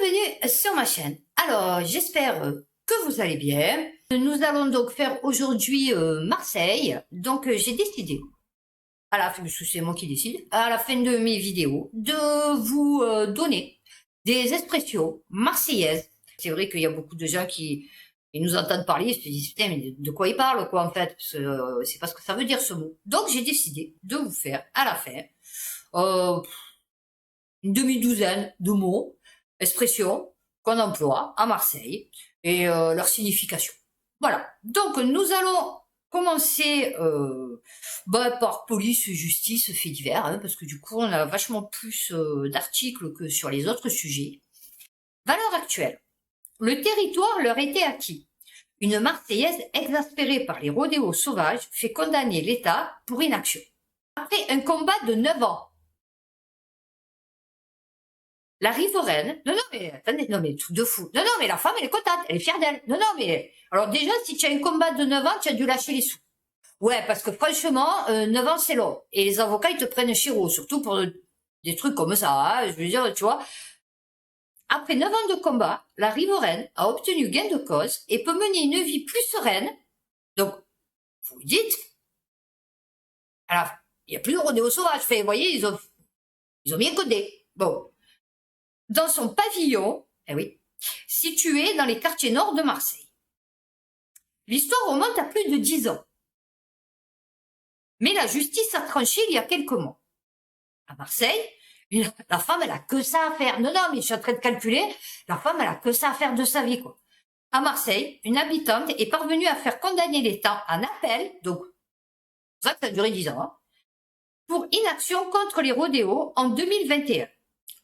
bienvenue sur ma chaîne. Alors, j'espère que vous allez bien. Nous allons donc faire aujourd'hui Marseille. Donc, j'ai décidé, c'est moi qui décide, à la fin de mes vidéos, de vous donner des expressions marseillaises. C'est vrai qu'il y a beaucoup de gens qui nous entendent parler et se disent, putain, mais de quoi ils parlent, quoi, en fait, parce que c'est pas ce que ça veut dire, ce mot. Donc, j'ai décidé de vous faire, à la fin, une demi-douzaine de mots, expressions qu'on emploie à Marseille et leur signification. Voilà. Donc, nous allons commencer par police, justice, faits divers, hein, parce que du coup, on a vachement plus d'articles que sur les autres sujets. Valeur actuelle. Le territoire leur était acquis. Une Marseillaise exaspérée par les rodéos sauvages fait condamner l'État pour inaction. Après un combat de 9 ans, la riveraine, non, mais, attendez, non, mais tout de fou. Non, mais la femme, elle est contente, elle est fière d'elle. Non, mais, alors déjà, si tu as un combat de 9 ans, tu as dû lâcher les sous. Ouais, parce que franchement, 9 ans, c'est long. Et les avocats, ils te prennent chiro, surtout pour des trucs comme ça, hein, je veux dire, tu vois. Après 9 ans de combat, la riveraine a obtenu gain de cause et peut mener une vie plus sereine. Donc, vous le dites, alors, il n'y a plus de rodéo sauvage. Fait, vous voyez, ils ont bien codé. Bon. Dans son pavillon, situé dans les quartiers nord de Marseille. L'histoire remonte à plus de 10 ans. Mais la justice a tranché il y a quelques mois. À Marseille, la femme, elle a que ça à faire. Non, mais je suis en train de calculer. La femme, elle a que ça à faire de sa vie, quoi. À Marseille, une habitante est parvenue à faire condamner l'État en appel, donc, ça a duré 10 ans, hein, pour inaction contre les rodéos en 2021.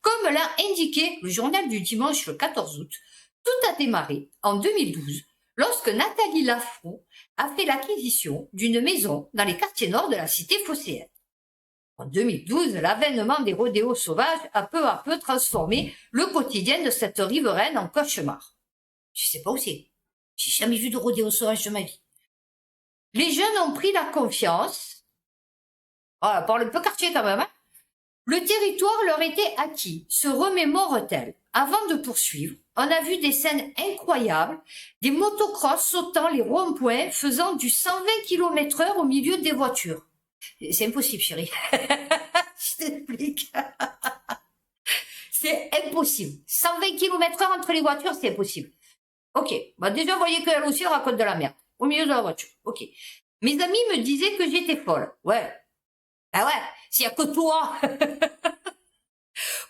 Comme l'a indiqué le journal du dimanche le 14 août, tout a démarré en 2012 lorsque Nathalie Lafont a fait l'acquisition d'une maison dans les quartiers nord de la cité phocéenne. En 2012, l'avènement des rodéos sauvages a peu à peu transformé le quotidien de cette riveraine en cauchemar. Je sais pas où c'est. J'ai jamais vu de rodéo sauvage de ma vie. Les jeunes ont pris la confiance. Voilà, par le peu quartier quand même, hein. Le territoire leur était acquis, se remémore-t-elle. Avant de poursuivre, on a vu des scènes incroyables, des motocross sautant les ronds-points, faisant du 120 km/h au milieu des voitures. C'est impossible, chérie. Je t'explique. C'est impossible. 120 km/h entre les voitures, c'est impossible. Ok, déjà, vous voyez qu'elle aussi raconte de la merde. Au milieu de la voiture. Ok. Mes amis me disaient que j'étais folle. Ouais. Ah ouais, s'il y a que toi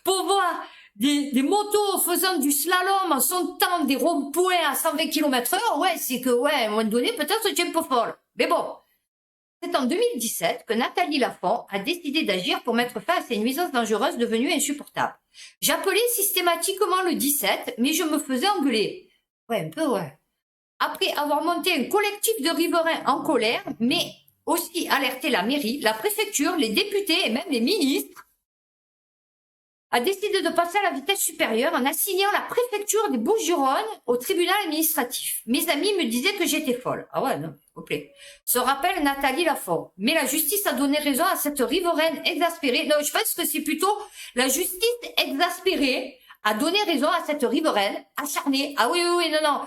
pour voir des motos faisant du slalom en sautant des ronds-points à 120 km/h, ouais, c'est que, ouais, à un moment donné, peut-être que tu es un peu folle. Mais bon. C'est en 2017 que Nathalie Lafont a décidé d'agir pour mettre fin à ces nuisances dangereuses devenues insupportables. J'appelais systématiquement le 17, mais je me faisais engueuler. Ouais, un peu, ouais. Après avoir monté un collectif de riverains en colère, mais aussi alerté la mairie, la préfecture, les députés et même les ministres, a décidé de passer à la vitesse supérieure en assignant la préfecture des Bouches-du-Rhône au tribunal administratif. Mes amis me disaient que j'étais folle. Ah ouais, non, s'il vous plaît. Se rappelle Nathalie Lafont. Mais la justice a donné raison à cette riveraine exaspérée. Non, je pense que c'est plutôt la justice exaspérée a donné raison à cette riveraine acharnée. Ah oui, non.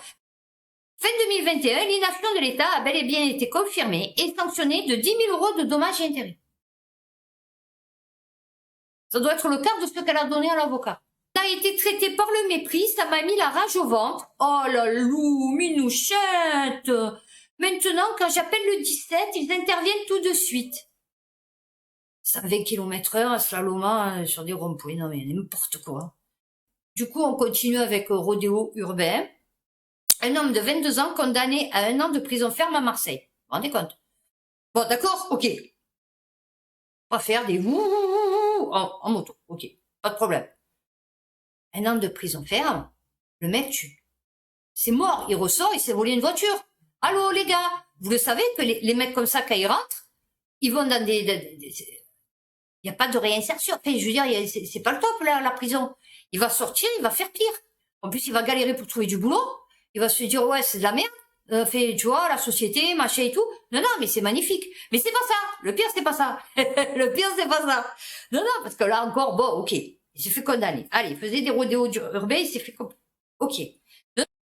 Fin 2021, l'inaction de l'État a bel et bien été confirmée et sanctionnée de 10 000 € de dommages et intérêts. Ça doit être le quart de ce qu'elle a donné à l'avocat. Ça a été traité par le mépris, ça m'a mis la rage au ventre. Oh la loup, minouchette. Maintenant, quand j'appelle le 17, ils interviennent tout de suite. 120 km/h, slalomant sur des ronds-points, non mais n'importe quoi. Du coup, on continue avec rodéo urbain. Un homme de 22 ans condamné à 1 an de prison ferme à Marseille. Vous vous rendez compte? Bon, d'accord, ok. On va faire des en moto, ok, pas de problème. 1 an de prison ferme, le mec tue. C'est mort, il ressort, il s'est volé une voiture. Allô les gars, vous le savez que les mecs comme ça, quand ils rentrent, ils vont dans il n'y a pas de réinsertion. Enfin, je veux dire, c'est pas le top, la prison. Il va sortir, il va faire pire. En plus, il va galérer pour trouver du boulot. Il va se dire, ouais, c'est de la merde. Tu vois, la société, machin et tout. Non, mais c'est magnifique. Mais c'est pas ça. Le pire, c'est pas ça. Le pire, c'est pas ça. Non, parce que là encore, bon, ok. Il s'est fait condamner. Allez, il faisait des rodéos urbains, il s'est fait... Ok.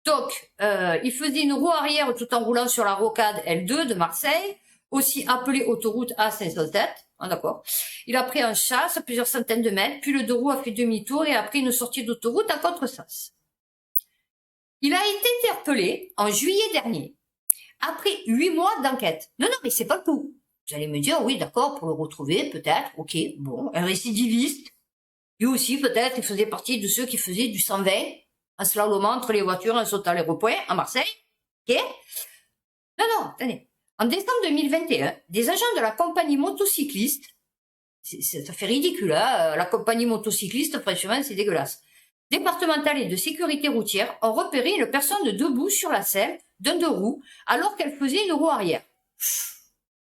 Donc, il faisait une roue arrière tout en roulant sur la rocade L2 de Marseille, aussi appelée autoroute A507. Ah, d'accord. Il a pris un chasse à plusieurs centaines de mètres, puis le deux roues a fait demi-tour et a pris une sortie d'autoroute à contresens. Il a été interpellé en juillet dernier, après 8 mois d'enquête. Non, mais c'est pas le tout. Vous allez me dire, oui, d'accord, pour le retrouver, peut-être, ok, bon, un récidiviste. Lui aussi, peut-être, il faisait partie de ceux qui faisaient du 120, en slalomant entre les voitures, en sautant les repoints, à Marseille. Ok? Non, attendez. En décembre 2021, des agents de la compagnie motocycliste, ça fait ridicule, hein, la compagnie motocycliste, franchement, c'est dégueulasse, départementale et de sécurité routière, ont repéré une personne debout sur la selle d'un deux roues, alors qu'elle faisait une roue arrière.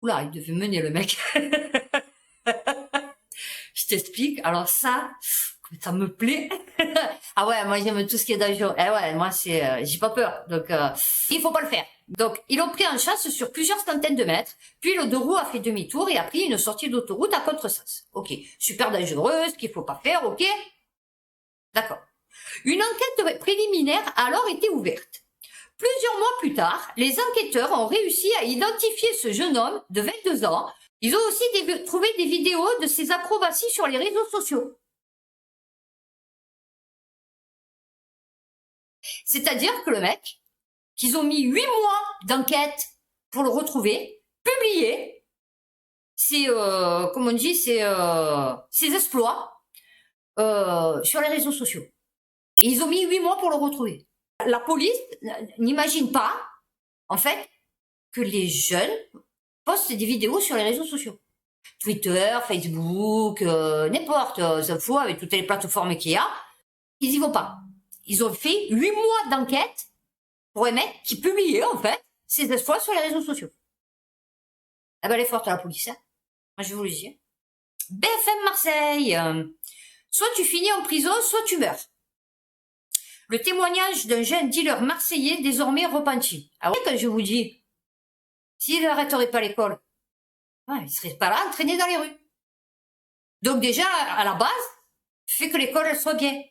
Oula, il devait mener le mec. Je t'explique. Alors ça me plaît. Ah ouais, moi j'aime tout ce qui est dangereux. Eh ouais, moi j'ai pas peur. Donc il faut pas le faire. Donc ils l'ont pris en chasse sur plusieurs centaines de mètres. Puis le deux roues a fait demi-tour et a pris une sortie d'autoroute à contresens. Ok, super dangereuse, qu'il faut pas faire. Ok, d'accord. Une enquête préliminaire a alors été ouverte. Plusieurs mois plus tard, les enquêteurs ont réussi à identifier ce jeune homme de 22 ans. Ils ont aussi trouvé des vidéos de ses acrobaties sur les réseaux sociaux. C'est-à-dire que le mec, qu'ils ont mis 8 mois d'enquête pour le retrouver, publié ses, comme on dit, ses exploits sur les réseaux sociaux. Et ils ont mis 8 mois pour le retrouver. La police n'imagine pas, en fait, que les jeunes postent des vidéos sur les réseaux sociaux. Twitter, Facebook, n'importe, ça fout avec toutes les plateformes qu'il y a. Ils y vont pas. Ils ont fait 8 mois d'enquête pour un mec qui publiait, en fait, ses exploits sur les réseaux sociaux. Ah ben, elle est forte, la police, hein. Moi, je vais vous le dire. BFM Marseille. Soit tu finis en prison, soit tu meurs. Le témoignage d'un jeune dealer marseillais désormais repenti. Ah ouais, quand je vous dis, s'il n'arrêterait pas l'école, il serait pas là, entraîné dans les rues. Donc déjà, à la base, fais que l'école, elle soit bien.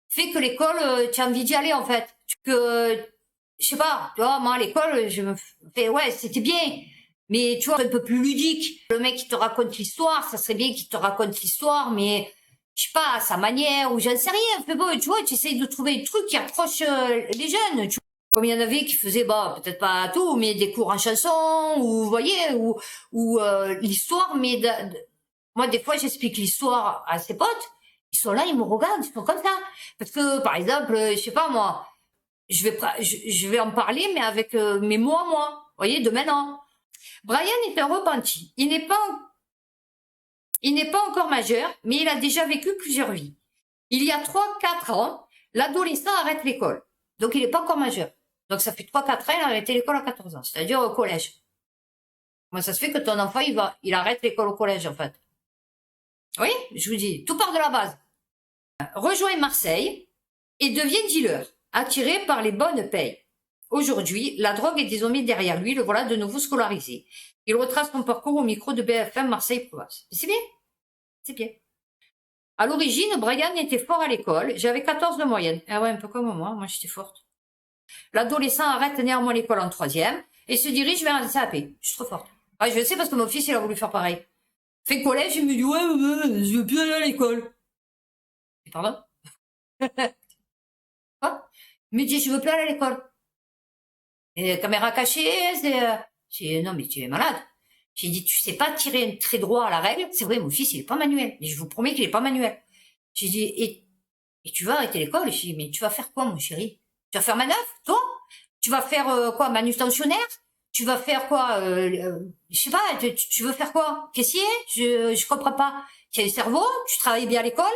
Fais que l'école, tu as envie d'y aller, en fait. Que, je sais pas, tu vois, moi, à l'école, je me fais, ouais, c'était bien. Mais, tu vois, un peu plus ludique. Le mec qui te raconte l'histoire, ça serait bien qu'il te raconte l'histoire, mais, je sais pas, à sa manière, ou j'en sais rien. Mais bon, tu vois, tu essayes de trouver un truc qui approche les jeunes, tu vois. Comme il y en avait qui faisaient, peut-être pas tout, mais des cours en chanson, ou, vous voyez, ou l'histoire, mais moi, des fois, j'explique l'histoire à ses potes. Ils sont là, ils me regardent, ils sont comme ça. Parce que, par exemple, je sais pas, moi, je vais en parler, mais avec mes mots à moi. Vous voyez, de maintenant. Brian est un repenti. Il n'est pas encore majeur, mais il a déjà vécu plusieurs vies. Il y a 3-4 ans, l'adolescent arrête l'école. Donc, il n'est pas encore majeur. Donc, ça fait 3-4 ans, il a arrêté l'école à 14 ans. C'est-à-dire au collège. Comment ça se fait que ton enfant, il arrête l'école au collège, en fait? Oui, je vous dis, tout part de la base. Rejoint Marseille et devient dealer, attiré par les bonnes payes. Aujourd'hui, la drogue est désormais derrière lui, le voilà de nouveau scolarisé. Il retrace son parcours au micro de BFM Marseille-Provence. C'est bien, c'est bien. À l'origine, Brian était fort à l'école, j'avais 14 de moyenne. Ah ouais, un peu comme moi j'étais forte. L'adolescent arrête néanmoins l'école en 3e et se dirige vers un CAP. Je suis trop forte. Ah, je le sais parce que mon fils, il a voulu faire pareil. Fait collège, il me dit, ouais, je veux plus aller à l'école. Pardon? Quoi? Il me dit, je veux plus aller à l'école. Et caméra cachée, non, mais tu es malade. J'ai dit, tu sais pas tirer un trait droit à la règle? C'est vrai, mon fils, il est pas manuel. Mais je vous promets qu'il est pas manuel. J'ai dit, et tu vas arrêter l'école? J'ai dit, mais tu vas faire quoi, mon chéri? Tu vas faire manœuvre, toi? Tu vas faire, quoi, manutentionnaire? Tu vas faire quoi, je sais pas, tu veux faire quoi? Caissier? Je comprends pas. Tu as le cerveau? Tu travailles bien à l'école?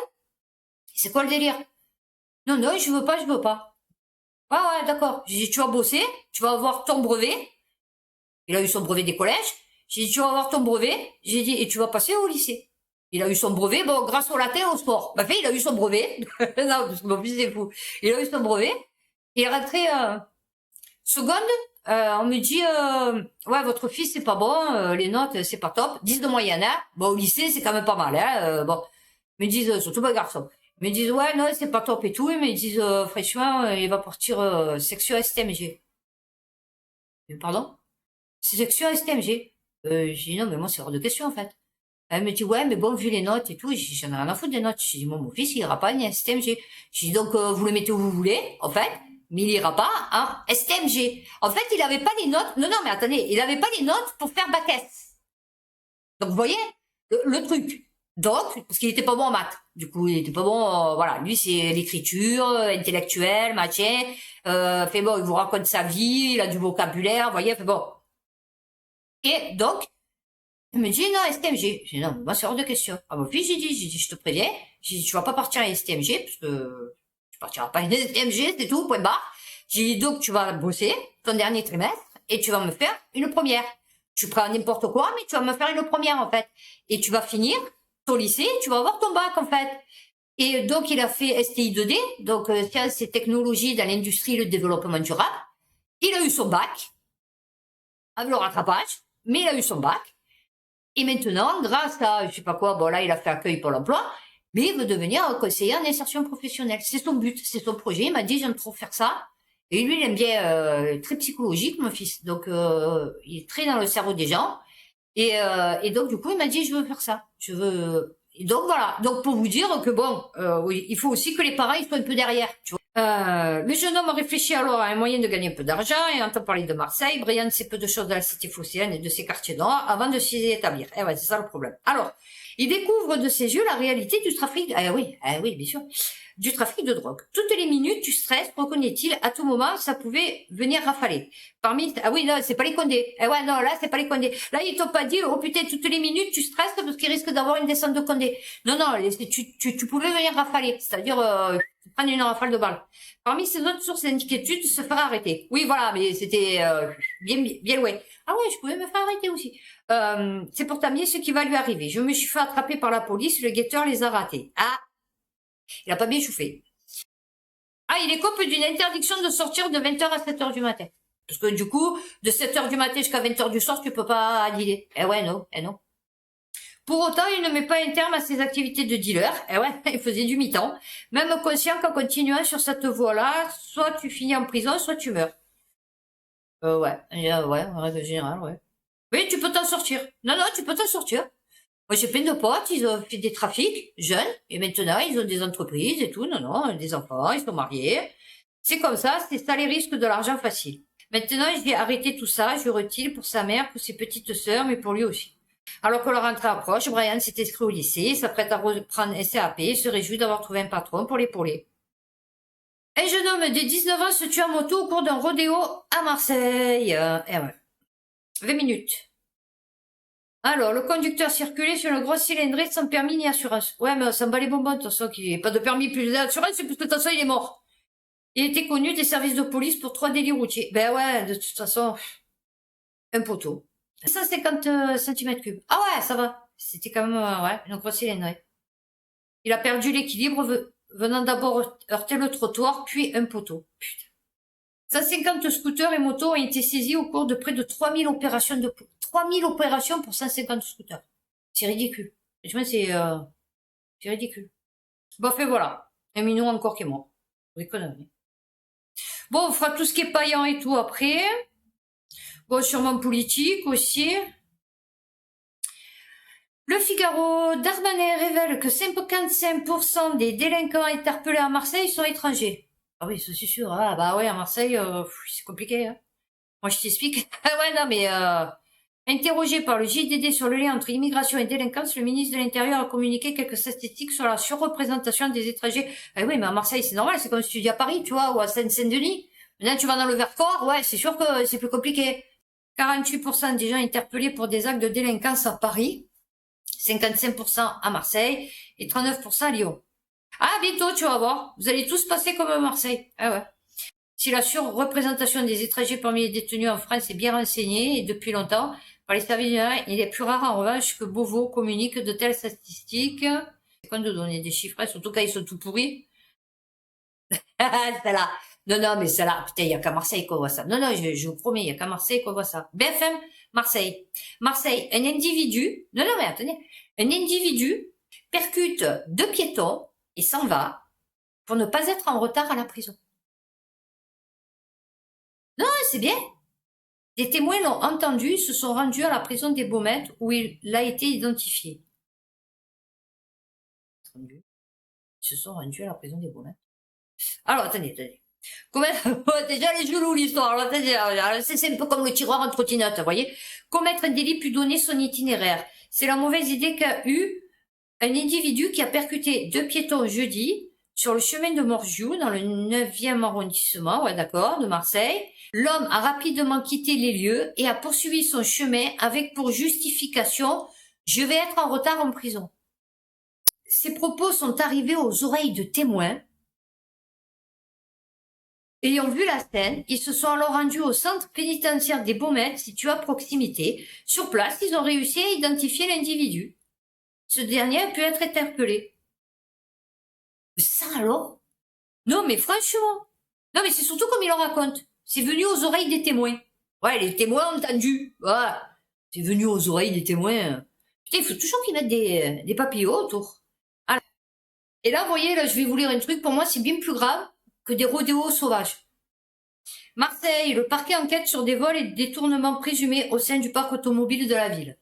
C'est quoi le délire? Non, je veux pas. Ouais, d'accord. J'ai dit, tu vas bosser, tu vas avoir ton brevet. Il a eu son brevet des collèges. J'ai dit, tu vas avoir ton brevet. J'ai dit, et tu vas passer au lycée. Il a eu son brevet, grâce au latin, au sport. Il a eu son brevet. Non, parce que mon fils est fou. Il a eu son brevet. Il est rentré, seconde, on me dit, ouais, votre fils, c'est pas bon, les notes, c'est pas top. 10 de moyenne, hein. Bon, au lycée, c'est quand même pas mal, hein. Bon. Ils me disent, surtout pas garçon. Ils me disent, ouais, non, c'est pas top et tout, mais ils disent, franchement, il va partir section STMG. Mais pardon? C'est section STMG. J'ai dit, non, mais moi, c'est hors de question, en fait. Elle me dit, ouais, mais bon, vu les notes et tout, j'en ai rien à foutre des notes. J'ai dit, mon fils, il ira pas en STMG. J'ai dit, donc, vous le mettez où vous voulez, en fait, mais il ira pas en STMG. En fait, il avait pas les notes, non, non, mais attendez, il avait pas les notes pour faire bac S. Donc, vous voyez, le truc. Donc, parce qu'il était pas bon en maths. Du coup, il était pas bon, voilà. Lui, c'est l'écriture, intellectuelle, machin. Fait bon, il vous raconte sa vie, il a du vocabulaire, vous voyez, fait bon. Et donc, il me dit, non, STMG. J'ai dit, non, moi, c'est hors de question. À mon fils, j'ai dit, je te préviens. J'ai dit, tu vas pas partir à STMG, parce que tu partiras pas à STMG, c'est tout, point barre. J'ai dit, donc, tu vas bosser ton dernier trimestre, et tu vas me faire une première. Tu prends n'importe quoi, mais tu vas me faire une première, en fait. Et tu vas finir ton lycée, tu vas avoir ton bac, en fait. Et donc, il a fait STI 2D, donc, sciences et technologies dans l'industrie et le développement durable. Il a eu son bac, avec le rattrapage, mais il a eu son bac. Et maintenant, grâce à, je sais pas quoi, bon là, il a fait accueil pour l'emploi, mais il veut devenir conseiller en insertion professionnelle. C'est son but, c'est son projet. Il m'a dit, j'aime trop faire ça. Et lui, il aime bien, très psychologique, mon fils. Donc, il est très dans le cerveau des gens. Et donc, du coup, il m'a dit, je veux faire ça. Je veux, et donc voilà. Donc, pour vous dire que bon, oui, il faut aussi que les parents, ils soient un peu derrière, tu vois. Le jeune homme réfléchit alors à un moyen de gagner un peu d'argent et entend parler de Marseille. Brian sait peu de choses de la cité phocéenne et de ses quartiers nord avant de s'y établir. Eh ouais, c'est ça le problème. Alors, il découvre de ses yeux la réalité du trafic. Eh oui, bien sûr. Du trafic de drogue. Toutes les minutes, tu stresses, reconnaît-il. À tout moment, ça pouvait venir rafaler. Ah oui, non, c'est pas les Condés. Eh ouais, non, là, c'est pas les Condés. Là, ils t'ont pas dit, oh putain, toutes les minutes, tu stresses parce qu'il risque d'avoir une descente de Condés. Non, non, tu pouvais venir rafaler. C'est-à-dire, prendre une rafale de balles. Parmi ces autres sources d'inquiétude, se faire arrêter. Oui, voilà, mais c'était bien loin. Ah ouais, je pouvais me faire arrêter aussi. C'est pour Tamier ce qui va lui arriver. Je me suis fait attraper par la police, le guetteur les a ratés. Ah, il a pas bien chauffé. Ah, il est coupe d'une interdiction de sortir de 20h à 7h du matin. Parce que du coup, de 7h du matin jusqu'à 20h du soir, tu peux pas dealer. Eh ouais, non, eh non. Pour autant, il ne met pas un terme à ses activités de dealer. Eh ouais, il faisait du mi-temps. Même conscient qu'en continuant sur cette voie-là, soit tu finis en prison, soit tu meurs. Ouais, en règle générale, ouais. Oui, tu peux t'en sortir. Non, non, tu peux t'en sortir. Moi, j'ai plein de potes, ils ont fait des trafics, jeunes, et maintenant, ils ont des entreprises et tout. Non, non, des enfants, ils sont mariés. C'est comme ça, c'est ça les risques de l'argent facile. Maintenant, je vais arrêter tout ça, je retire pour sa mère, pour ses petites sœurs, mais pour lui aussi. Alors que la rentrée approche, Brian s'est inscrit au lycée, s'apprête à reprendre un CAP et se réjouit d'avoir trouvé un patron pour l'épauler. Un jeune homme de 19 ans se tue en moto au cours d'un rodéo à Marseille. Eh ouais. 20 minutes. Alors, le conducteur circulait sur une grosse cylindrée sans permis ni assurance. Ouais, mais ça me bat les bonbons, de toute façon, qu'il n'y ait pas de permis plus d'assurance, c'est parce que de toute façon, il est mort. Il était connu des services de police pour 3 délits routiers. Ben ouais, de toute façon, un poteau. 150 cm3. Ah ouais, ça va. C'était quand même, ouais, une grosse cylindrée. Il a perdu l'équilibre venant d'abord heurter le trottoir, puis un poteau. Putain. 150 scooters et motos ont été saisis au cours de près de 3000 opérations 3000 opérations pour 150 scooters. C'est ridicule. Franchement, c'est ridicule. Bon, fait voilà. Un minou encore qui est mort. Des conneries. Bon, on fera tout ce qui est paillant et tout après. Bon, sûrement politique aussi. Le Figaro, Darmanin révèle que 55% des délinquants interpellés à Marseille sont étrangers. Ah oui, ça c'est sûr. Ah bah ouais, à Marseille, c'est compliqué. Hein. Moi, je t'explique. Ah ouais, non, mais interrogé par le JDD sur le lien entre immigration et délinquance, le ministre de l'Intérieur a communiqué quelques statistiques sur la surreprésentation des étrangers. Ah oui, mais à Marseille, c'est normal, c'est comme si tu dis à Paris, tu vois, ou à Seine-Saint-Denis. Maintenant, tu vas dans le Vercors, ouais, c'est sûr que c'est plus compliqué. 48% des gens interpellés pour des actes de délinquance à Paris, 55% à Marseille et 39% à Lyon. Ah, bientôt, tu vas voir. Vous allez tous passer comme à Marseille. Ah ouais. Si la surreprésentation des étrangers parmi les détenus en France est bien renseignée et depuis longtemps par les services généraux, il est plus rare en revanche que Beauvau communique de telles statistiques. C'est con de donner des chiffres, surtout quand ils sont tout pourris. Celle-là. Non, non, mais celle-là, putain, il y a qu'à Marseille qu'on voit ça. Non, non, je vous promets, il y a qu'à Marseille qu'on voit ça. BFM, Marseille. Marseille, un individu, non, non, mais attendez, un individu percute deux piétons et s'en va pour ne pas être en retard à la prison. Non, c'est bien. Des témoins l'ont entendu et se sont rendus à la prison des Baumettes où il a été identifié. Ils se sont rendus à la prison des Baumettes. Alors, attendez. Déjà, les genoux, l'histoire. C'est un peu comme le tiroir en trottinette, vous voyez. Commettre un délit puis donner son itinéraire. C'est la mauvaise idée qu'a eu un individu qui a percuté 2 piétons jeudi sur le chemin de Morgiou, dans le 9e arrondissement, ouais, d'accord, de Marseille. L'homme a rapidement quitté les lieux et a poursuivi son chemin avec pour justification « Je vais être en retard en prison ». Ces propos sont arrivés aux oreilles de témoins. Ayant vu la scène, ils se sont alors rendus au centre pénitentiaire des Baumettes, situé à proximité. Sur place, ils ont réussi à identifier l'individu. Ce dernier a pu être interpellé. Mais ça alors? Non mais franchement. Non mais c'est surtout comme il le raconte. C'est venu aux oreilles des témoins. Ouais, les témoins ont entendu. Ouais. C'est venu aux oreilles des témoins. Putain, il faut toujours qu'ils mettent des papillons autour. Alors. Et là, vous voyez, là, je vais vous lire un truc. Pour moi, c'est bien plus grave que des rodéos sauvages. Marseille, le parquet enquête sur des vols et détournements présumés au sein du parc automobile de la ville.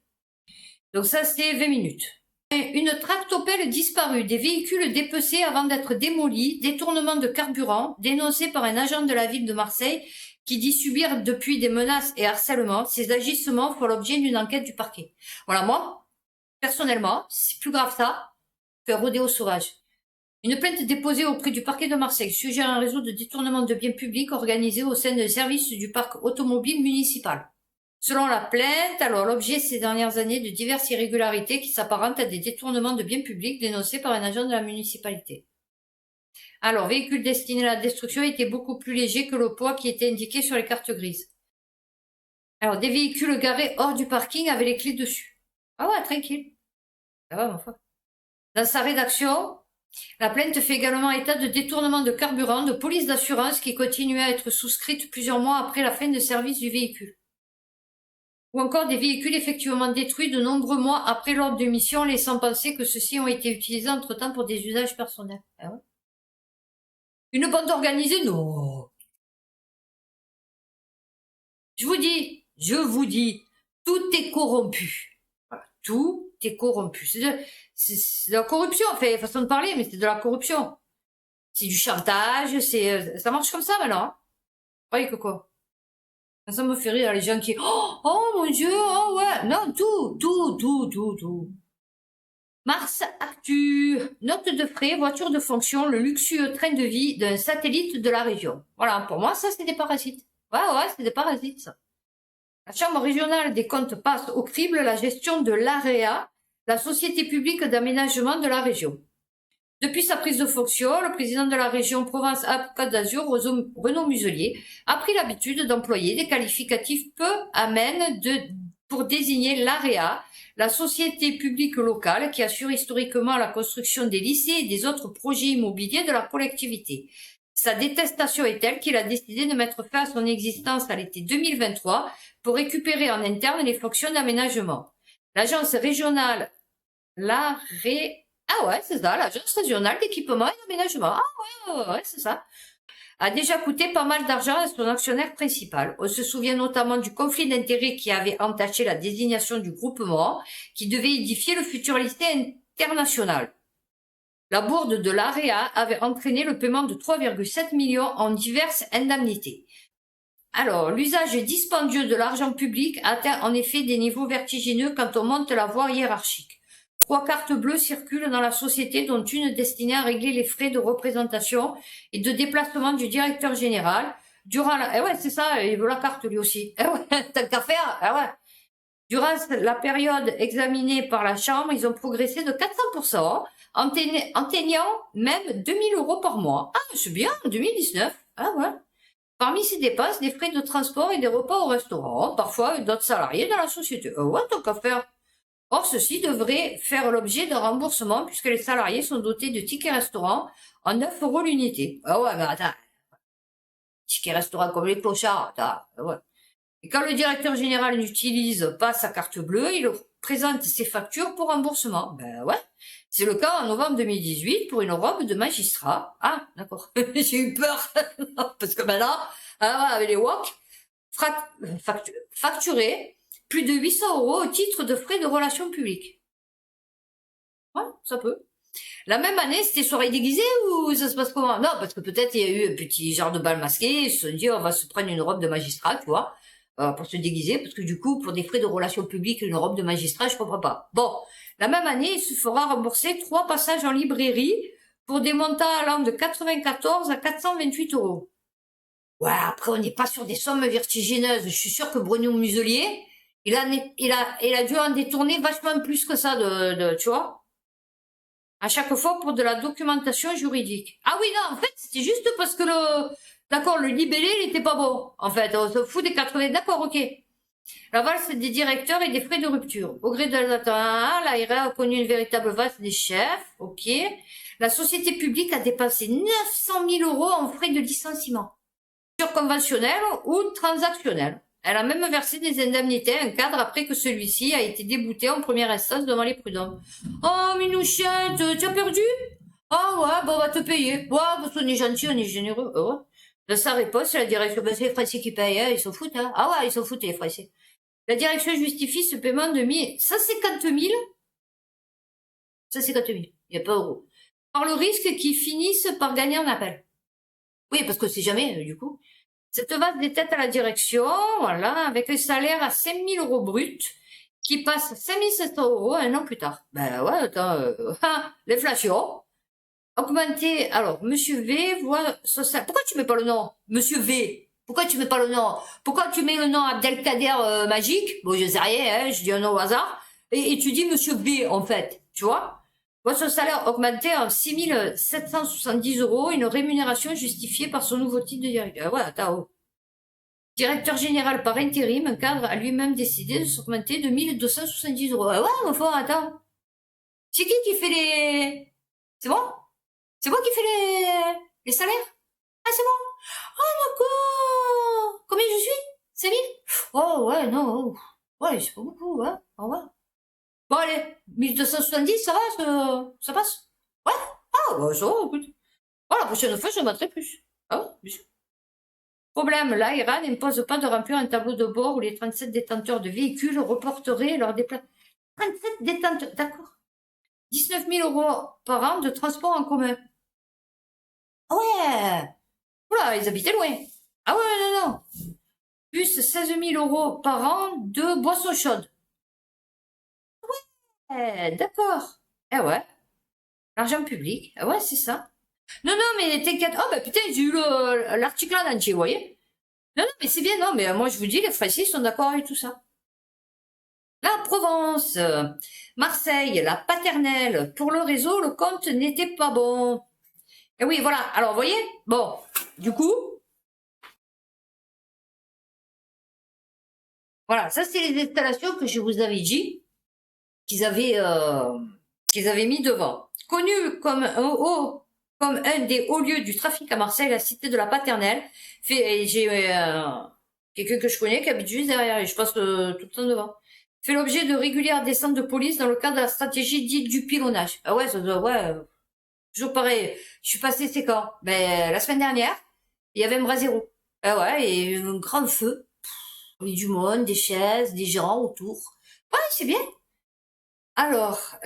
Donc ça, c'est 20 minutes. Une tractopelle disparue, des véhicules dépecés avant d'être démolis, détournement de carburant, dénoncé par un agent de la ville de Marseille qui dit subir depuis des menaces et harcèlements. Ces agissements font l'objet d'une enquête du parquet. Voilà, moi, personnellement, c'est plus grave ça qu'un rodéo sauvage. Une plainte déposée auprès du parquet de Marseille sujet à un réseau de détournement de biens publics organisé au sein d'un service du parc automobile municipal. Selon la plainte, alors l'objet ces dernières années de diverses irrégularités qui s'apparentent à des détournements de biens publics dénoncés par un agent de la municipalité. Alors, véhicule destiné à la destruction était beaucoup plus léger que le poids qui était indiqué sur les cartes grises. Alors, des véhicules garés hors du parking avaient les clés dessus. Ah ouais, tranquille. Ah ouais, ma foi. Dans sa rédaction, la plainte fait également état de détournement de carburant, de police d'assurance qui continuait à être souscrite plusieurs mois après la fin de service du véhicule. Ou encore des véhicules effectivement détruits de nombreux mois après l'ordre de mission, laissant penser que ceux-ci ont été utilisés entre-temps pour des usages personnels. Ah ouais. Une bande organisée? Non. Je vous dis, tout est corrompu. Voilà, tout est corrompu. C'est de la corruption, enfin, façon de parler, mais c'est de la corruption. C'est du chantage, ça marche comme ça maintenant. Hein. Vous voyez que quoi? Ça me fait rire, les gens qui, oh mon Dieu, oh ouais, non, tout. Mars Actu, note de frais, voiture de fonction, le luxueux train de vie d'un satellite de la région. Voilà, pour moi, ça, c'est des parasites. Ouais, c'est des parasites, ça. La Chambre régionale des comptes passe au crible la gestion de l'AREA, la société publique d'aménagement de la région. Depuis sa prise de fonction, le président de la région Provence-Alpes-Côte d'Azur, Renaud Muselier, a pris l'habitude d'employer des qualificatifs peu amènes pour désigner l'AREA, la société publique locale qui assure historiquement la construction des lycées et des autres projets immobiliers de la collectivité. Sa détestation est telle qu'il a décidé de mettre fin à son existence à l'été 2023 pour récupérer en interne les fonctions d'aménagement. L'agence régionale, ah ouais, c'est ça, l'agence régionale d'équipement et d'aménagement. Ah ouais, c'est ça. A déjà coûté pas mal d'argent à son actionnaire principal. On se souvient notamment du conflit d'intérêts qui avait entaché la désignation du groupement, qui devait édifier le futur lycée international. La bourde de l'AREA avait entraîné le paiement de 3,7 millions en diverses indemnités. Alors, l'usage dispendieux de l'argent public atteint en effet des niveaux vertigineux quand on monte la voie hiérarchique. 3 cartes bleues circulent dans la société, dont une destinée à régler les frais de représentation et de déplacement du directeur général. Durant ouais, c'est ça, il veut la carte lui aussi. Ouais, t'as qu'à faire, ouais. Durant la période examinée par la Chambre, ils ont progressé de 400%, atteignant même 2000 € par mois. Ah, c'est bien, 2019. Ah ouais. Parmi ces dépenses, des frais de transport et des repas au restaurant, parfois d'autres salariés dans la société. Ouais, tant qu'à faire. Or, ceci devrait faire l'objet d'un remboursement puisque les salariés sont dotés de tickets restaurant en 9 € l'unité. Ah ouais, mais attends. Tickets restaurant comme les clochards, ouais. Et quand le directeur général n'utilise pas sa carte bleue, il présente ses factures pour remboursement. Ben ouais. C'est le cas en novembre 2018 pour une robe de magistrat. Ah, d'accord. J'ai eu peur. Parce que maintenant, avec les WOC, facturé plus de 800 € au titre de frais de relations publiques. Ouais, ça peut. La même année, c'était soirée déguisée ou ça se passe comment? Non, parce que peut-être il y a eu un petit genre de bal masqué, ils se sont dit on va se prendre une robe de magistrat, tu vois, pour se déguiser, parce que du coup, pour des frais de relations publiques, une robe de magistrat, je comprends pas. Bon, la même année, il se fera rembourser 3 passages en librairie pour des montants allant de 94 à 428 €. Ouais, après, on n'est pas sur des sommes vertigineuses. Je suis sûr que Bruno Muselier, il a dû en détourner vachement plus que ça tu vois, à chaque fois pour de la documentation juridique. Ah oui, non, en fait, c'était juste parce que d'accord, le libellé, il était pas bon. En fait, on se fout des 80, d'accord, ok. La valse des directeurs et des frais de rupture. Au gré de l'ARA a connu une véritable valse des chefs, ok. La société publique a dépensé 900 000 € en frais de licenciement, conventionnel ou transactionnel. Elle a même versé des indemnités à un cadre après que celui-ci a été débouté en première instance devant les prud'hommes. Oh, Minouchette, tu as perdu? Ah ouais, bon, on va te payer. Ouais, parce qu'on est gentil, on est généreux. Oh, ouais. De sa réponse, la direction, ben, c'est les Français qui payent, hein, ils s'en foutent, hein. Ah ouais, ils s'en foutent, les Français. La direction justifie ce paiement de 150 000. Ça, c'est 50 000. Il n'y a pas d'euros. Par le risque qu'ils finissent par gagner en appel. Oui, parce que c'est jamais, du coup. Cette vase des têtes à la direction, voilà, avec un salaire à 5 000 € brut, qui passe à 5 700 € un an plus tard. Ben ouais, attends, l'inflation. Augmenté. Alors, Monsieur V voit son salaire. Pourquoi tu mets pas le nom? Monsieur V. Pourquoi tu mets pas le nom? Pourquoi tu mets le nom Abdelkader Magique? Bon, je sais rien, hein, je dis un nom au hasard. Et tu dis Monsieur V, en fait. Tu vois? Voit son salaire augmenté en 6 770 €, une rémunération justifiée par son nouveau titre de directeur. Ouais, attends, oh. Directeur général par intérim, un cadre a lui-même décidé de s'augmenter de 1270 €. Ah ouais, enfin, attends. C'est qui fait les... C'est bon? C'est moi qui fais les salaires? Ah, c'est moi? Ah, d'accord! Combien je suis? 5 000? Oh, ouais, non, oh. Ouais, c'est pas beaucoup, hein? Au revoir. Bon, allez, 1270, ça va, ça passe? Ouais? Ah, ouais, ça va, écoute. Oh, la prochaine fois, je mettrai plus. Ah, ouais, bien sûr. Problème, l'ARA n'impose pas de remplir un tableau de bord où les 37 détenteurs de véhicules reporteraient leur déplacement. 37 détenteurs, d'accord. 19 000 € par an de transport en commun. Ah ouais! Oula, ils habitaient loin. Ah ouais, non, non. Plus 16 000 € par an de boissons chaudes. D'accord. Eh ouais. L'argent public. Ah ouais, c'est ça. Non, non, mais t'inquiète. Oh, bah putain, j'ai eu l'article en entier, vous voyez? Non, non, mais c'est bien, non, mais moi je vous dis, les Français sont d'accord avec tout ça. La Provence, Marseille, la paternelle. Pour le réseau, le compte n'était pas bon. Et oui, voilà. Alors, vous voyez? Bon, du coup, voilà, ça c'est les installations que je vous avais dit qu'ils avaient mis devant. Connu comme un des hauts lieux du trafic à Marseille, la cité de la Paternelle, j'ai quelqu'un que je connais qui habite juste derrière, et je passe tout le temps devant. Fait l'objet de régulières descentes de police dans le cadre de la stratégie dite du pilonnage. Ah ouais, toujours pareil. Je suis passé, c'est quand? Ben, la semaine dernière, il y avait un brasero. Ah ouais, et un grand feu. Il y a du monde, des chaises, des gens autour. Ouais, c'est bien. Alors,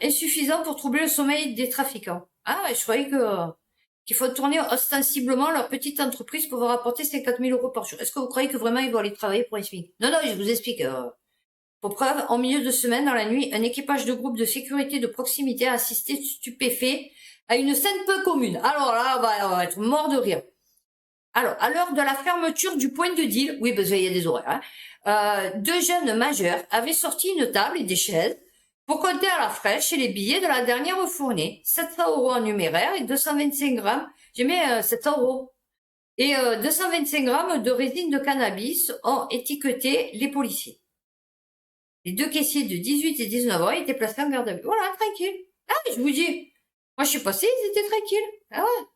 insuffisant pour troubler le sommeil des trafiquants. Ah, je croyais qu'il faut tourner ostensiblement leur petite entreprise pour vous rapporter 50 000 € par jour. Est-ce que vous croyez que vraiment ils vont aller travailler pour un SMIC? Non, non, je vous explique. Pour preuve, en milieu de semaine, dans la nuit, un équipage de groupe de sécurité de proximité a assisté stupéfait à une scène peu commune. Alors là, on va être mort de rire. Alors, à l'heure de la fermeture du point de deal, oui, parce qu'il y a des horaires, hein, 2 jeunes majeurs avaient sorti une table et des chaises pour compter à la fraîche les billets de la dernière fournée. 700 € en numéraire et 225 grammes, j'ai mis 700 €. Et 225 grammes de résine de cannabis ont étiqueté les policiers. Les 2 caissiers de 18 et 19 ans étaient placés en garde à vue. Voilà, tranquille. Ah, je vous dis, moi je suis passée, ils étaient tranquilles. Ah ouais.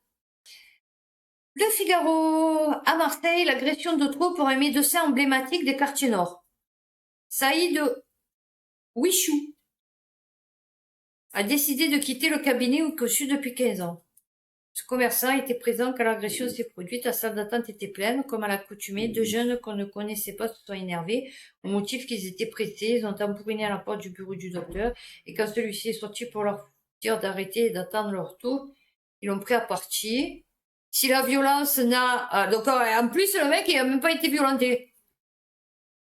Le Figaro. À Marseille, l'agression de trop pour un médecin emblématique des quartiers nord. Saïd Wichou. a décidé de quitter le cabinet où il conçut depuis 15 ans. Ce commerçant était présent quand l'agression s'est produite. La salle d'attente était pleine, comme à l'accoutumée. Deux jeunes qu'on ne connaissait pas se sont énervés au motif qu'ils étaient pressés. Ils ont tambouriné à la porte du bureau du docteur. Et quand celui-ci est sorti pour leur dire d'arrêter et d'attendre leur tour, ils l'ont pris à partie. Si la violence n'a... donc en plus, le mec, il a même pas été violenté.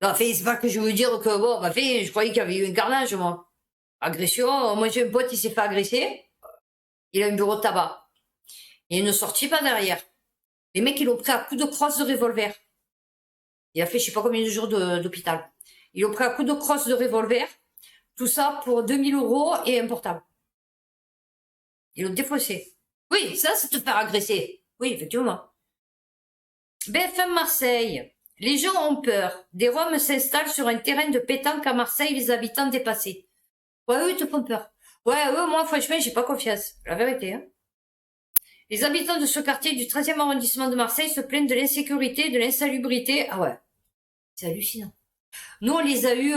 Non, enfin, c'est pas que je veux dire que, bon, enfin, je croyais qu'il y avait eu un carnage, moi. Agression, moi j'ai un pote, il s'est fait agresser. Il a un bureau de tabac. Et il ne sortit pas derrière. Les mecs, ils l'ont pris à coups de crosse de revolver. Il a fait je sais pas combien de jours d'hôpital. Ils l'ont pris à coups de crosse de revolver. Tout ça pour 2000 € et un portable. Ils l'ont défaussé. Oui, ça, c'est te faire agresser. Oui, effectivement. BFM Marseille. Les gens ont peur. Des Roms s'installent sur un terrain de pétanque à Marseille, les habitants dépassés. Ouais, eux, ils te font peur. Ouais, moi, franchement, j'ai pas confiance. La vérité, hein. Les habitants de ce quartier du 13e arrondissement de Marseille se plaignent de l'insécurité et de l'insalubrité. Ah ouais, c'est hallucinant. Nous, on les a eus...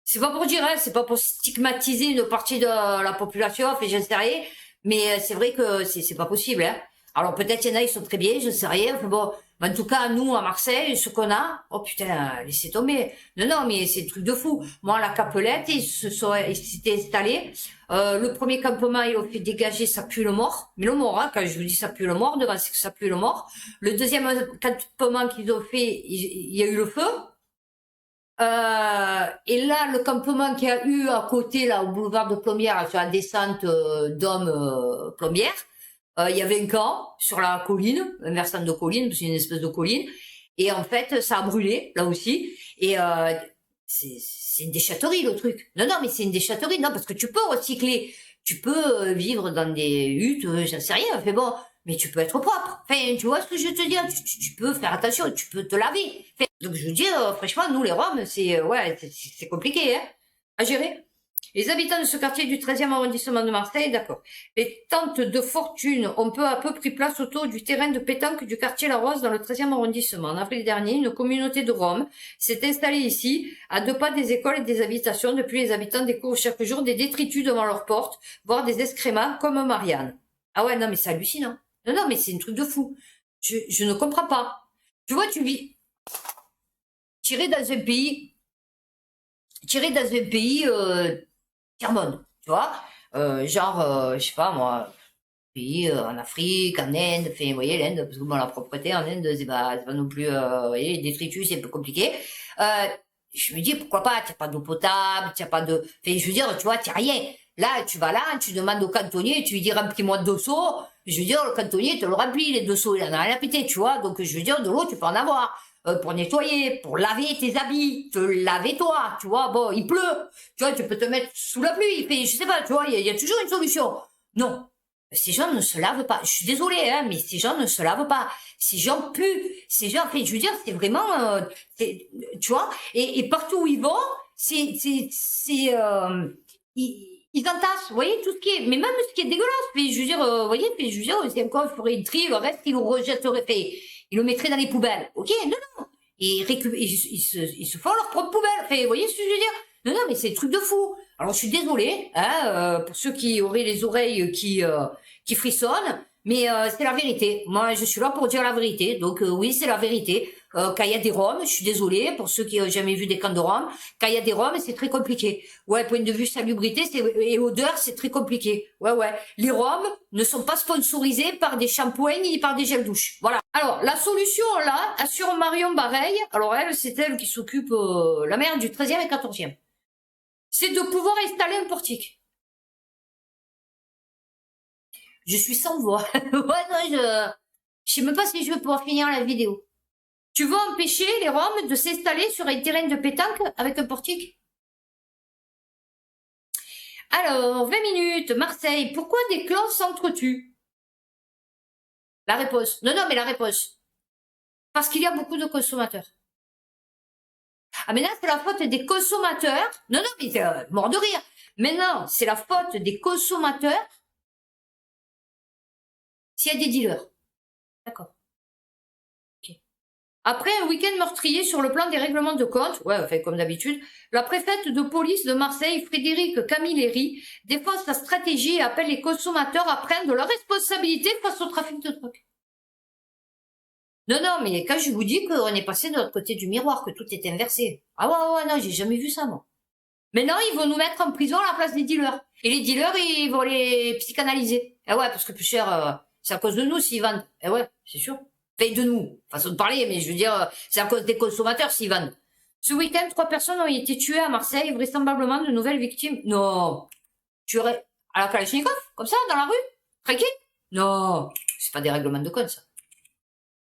C'est pas pour dire, hein, c'est pas pour stigmatiser une partie de la population, enfin, j'en sais rien, mais c'est vrai que c'est pas possible. Hein. Alors peut-être il y en a, ils sont très bien, je sais rien. Enfin, bon, en tout cas, nous, à Marseille, ce qu'on a, oh putain, laissez tomber. Non, mais c'est un truc de fou. Moi, à la Capelette, ils s'étaient installés. Le premier campement, ils ont fait dégager, ça pue le mort. Mais le mort, hein, quand je vous dis ça pue le mort, devant, c'est que ça pue le mort. Le deuxième campement qu'ils ont fait, il y a eu le feu. Et là, le campement qu'il y a eu à côté, là, au boulevard de Plombières, sur la descente d'Homme Plombières, il y avait un camp sur la colline, un versant de colline, c'est une espèce de colline, et en fait, ça a brûlé, là aussi, et c'est une déchetterie, le truc. Non, mais c'est une déchetterie, non, parce que tu peux recycler, tu peux vivre dans des huttes, j'en sais rien, mais bon, mais tu peux être propre. Enfin, tu vois ce que je veux te dire, tu peux faire attention, tu peux te laver. Enfin, donc je veux dire, franchement, nous les Roms, c'est compliqué, hein, à gérer. Les habitants de ce quartier du 13e arrondissement de Marseille, d'accord. Les tentes de fortune ont peu à peu pris place autour du terrain de pétanque du quartier La Rose dans le 13e arrondissement. En avril dernier, une communauté de Roms s'est installée ici, à 2 pas des écoles et des habitations. Depuis, les habitants découvrent chaque jour des détritus devant leurs portes, voire des excréments comme Marianne. Ah ouais, non, mais c'est hallucinant. Non, mais c'est un truc de fou. Je ne comprends pas. Tu vois, tu vis tiré dans un pays, tiers-monde, tu vois, je sais pas moi, pays en Afrique, en Inde, enfin, vous voyez, l'Inde, parce que bon, la propreté en Inde, c'est pas non plus, vous voyez, les détritus, c'est un peu compliqué. Je me dis, pourquoi pas, t'as pas d'eau potable, t'as pas de, enfin, je veux dire, tu vois, t'as rien. Là, tu vas là, tu demandes au cantonnier, tu lui dis, remplis-moi 2 seaux. Je veux dire, le cantonnier te le remplit, les 2 seaux, il en a rien à péter, tu vois. Donc, je veux dire, de l'eau, tu peux en avoir. Pour nettoyer, pour laver tes habits, te laver toi, tu vois. Bon, il pleut, tu vois, tu peux te mettre sous la pluie, je sais pas, tu vois, il y a toujours une solution. Non. Ces gens ne se lavent pas. Je suis désolée, hein, mais ces gens ne se lavent pas. Ces gens puent. Ces gens, enfin, je veux dire, c'est vraiment, tu vois, et partout où ils vont, ils entassent, vous voyez, tout ce qui est, mais même ce qui est dégueulasse, puis je veux dire, vous voyez, puis je veux dire, c'est encore, il ferait une tri, le reste, ils le rejetteraient, fait, ils le mettraient dans les poubelles. Ok, non. Et ils se font leur propre poubelle. Fait, vous voyez ce que je veux dire? Non, mais c'est des trucs de fou. Alors, je suis désolée, hein, pour ceux qui auraient les oreilles qui frissonnent, mais c'est la vérité. Moi, je suis là pour dire la vérité. Donc, oui, c'est la vérité. Quand il y a des Roms, je suis désolée, pour ceux qui ont jamais vu des camps de Roms, quand il y a des Roms, c'est très compliqué. Ouais, point de vue salubrité et odeur, c'est très compliqué. Ouais. Les Roms ne sont pas sponsorisés par des shampoings ni par des gels douche. Voilà. Alors, la solution, là, assure Marion Bareil. Alors, elle, c'est elle qui s'occupe, la mère du 13e et 14e. C'est de pouvoir installer un portique. Je suis sans voix. Ouais, non, je sais même pas si je vais pouvoir finir la vidéo. Tu veux empêcher les Roms de s'installer sur un terrain de pétanque avec un portique? Alors, 20 minutes, Marseille, pourquoi des clans s'entretuent? La réponse. Non, mais la réponse. Parce qu'il y a beaucoup de consommateurs. Ah, maintenant, c'est la faute des consommateurs. Non, mais c'est mort de rire. Maintenant, c'est la faute des consommateurs s'il y a des dealers. D'accord. Ok. Après un week-end meurtrier sur le plan des règlements de compte, ouais, enfin, comme d'habitude, la préfète de police de Marseille, Frédéric Camilleri, défend sa stratégie et appelle les consommateurs à prendre leurs responsabilités face au trafic de drogue. Non, non, mais quand je vous dis qu'on est passé de l'autre côté du miroir, que tout est inversé. Ah ouais, non, j'ai jamais vu ça, moi. Maintenant, ils vont nous mettre en prison à la place des dealers. Et les dealers, ils vont les psychanalyser. Eh ouais, parce que plus cher, c'est à cause de nous s'ils vendent. Eh ouais, c'est sûr. Enfin, de nous. Façon de parler, mais je veux dire, c'est à cause des consommateurs s'ils vendent. Ce week-end, 3 personnes ont été tuées à Marseille, vraisemblablement de nouvelles victimes. Non. Tuerais à la Kalachnikov, comme ça, dans la rue? Tranquille? Non. C'est pas des règlements de compte, ça.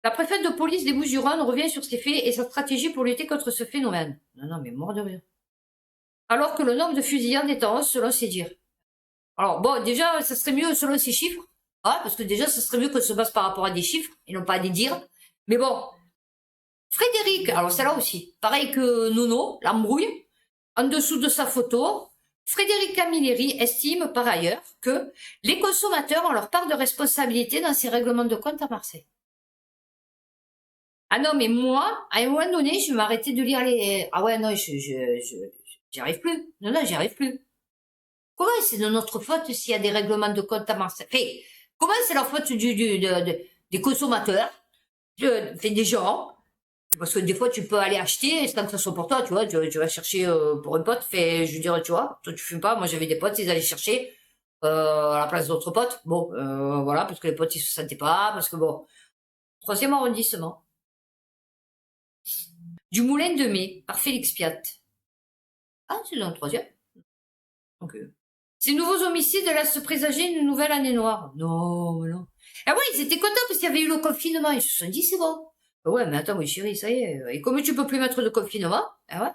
La préfète de police des Bouches-du-Rhône revient sur ces faits et sa stratégie pour lutter contre ce phénomène. Non, mais mort de rire. Alors que le nombre de fusillades est en hausse selon ses dires. Alors bon, déjà, ça serait mieux selon ces chiffres, hein, parce que déjà, ça serait mieux qu'on se base par rapport à des chiffres et non pas à des dires. Mais bon, Frédéric, alors c'est là aussi, pareil que Nono, l'embrouille, en dessous de sa photo, Frédéric Camilleri estime par ailleurs que les consommateurs ont leur part de responsabilité dans ces règlements de compte à Marseille. Ah non, mais moi, à un moment donné, je vais m'arrêter de lire les... Ah ouais, non, j'y arrive plus. Non, j'y arrive plus. Comment c'est de notre faute s'il y a des règlements de compte à Marseille? Enfin, comment c'est la faute des consommateurs, des gens? Parce que des fois, tu peux aller acheter, sans que ça soit pour toi, tu vois, tu vas chercher pour un pote, je veux dire, tu vois, toi tu fumes pas, moi j'avais des potes, ils allaient chercher à la place d'autres potes. Bon, voilà, parce que les potes ils se sentaient pas, parce que bon. Troisième arrondissement. Du Moulin de Mai, par Félix Piat. Ah, c'est dans le troisième. Donc, ces nouveaux homicides laissent présager une nouvelle année noire. Non, mais non. Ah ouais, ils étaient contents parce qu'il y avait eu le confinement. Ils se sont dit, c'est bon. Ah ouais, mais attends, oui, chérie, ça y est. Et comme tu peux plus mettre de confinement, ah ouais.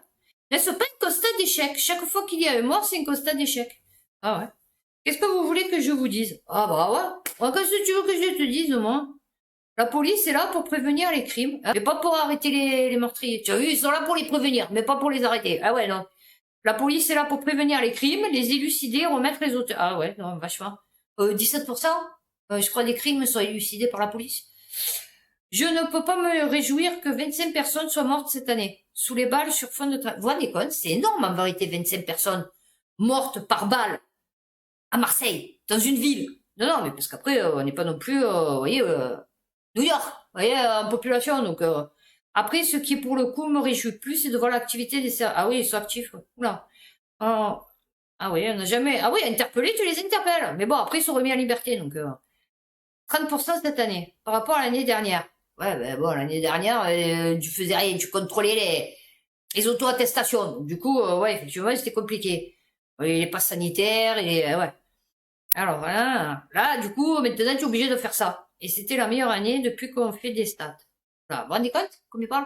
N'est-ce pas un constat d'échec? Chaque fois qu'il y a un mort, c'est un constat d'échec. Ah ouais. Qu'est-ce que vous voulez que je vous dise? Ah bah ouais. Ouais, qu'est-ce que tu veux que je te dise, moi? La police est là pour prévenir les crimes, hein, mais pas pour arrêter les meurtriers. Tu as vu, ils sont là pour les prévenir, mais pas pour les arrêter. Ah ouais, non. La police est là pour prévenir les crimes, les élucider, remettre les auteurs. Ah ouais, non, vachement. 17%? Je crois des crimes sont élucidés par la police. Je ne peux pas me réjouir que 25 personnes soient mortes cette année, sous les balles sur fond de trafic. Vous vous rendez compte, c'est énorme en vérité, 25 personnes mortes par balle à Marseille, dans une ville. Non, mais parce qu'après, on n'est pas non plus, vous voyez, New York, vous voyez, en population. Donc, après, ce qui pour le coup me réjouit plus, c'est de voir l'activité des services. Ah oui, ils sont actifs. Oula. Oh. Ah oui, on n'a jamais... Ah oui, interpellés, tu les interpelles. Mais bon, après, ils sont remis en liberté. Donc, 30% cette année, par rapport à l'année dernière. Ouais, ben bon, l'année dernière, tu faisais rien, tu contrôlais les auto-attestations. Donc, du coup, ouais, effectivement, c'était compliqué. Les passes sanitaires, ouais. Alors, là, du coup, maintenant, tu es obligé de faire ça. Et c'était la meilleure année depuis qu'on fait des stats. Voilà, vous vous rendez compte, comme il parle?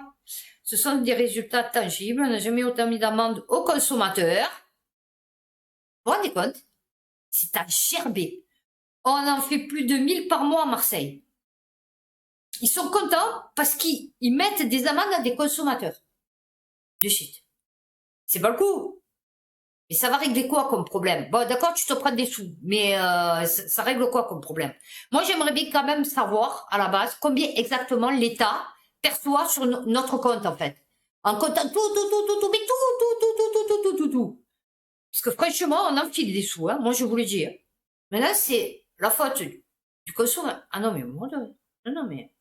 Ce sont des résultats tangibles. On n'a jamais autant mis d'amende aux consommateurs. Vous vous rendez compte? C'est un gerbé. On en fait plus de 1000 par mois à Marseille. Ils sont contents parce qu'ils mettent des amendes à des consommateurs de shit. C'est pas le coup. Mais ça va régler quoi comme problème? Bon, d'accord, tu te prends des sous, mais ça règle quoi comme problème? Moi, j'aimerais bien quand même savoir, à la base, combien exactement l'État perçoit sur notre compte, en fait. En comptant tout, mais tout. Parce que franchement, on enfile des sous, hein, moi je vous le dis. Hein. Mais là, c'est la faute du consommateur. Ah non, mais moi, non, mais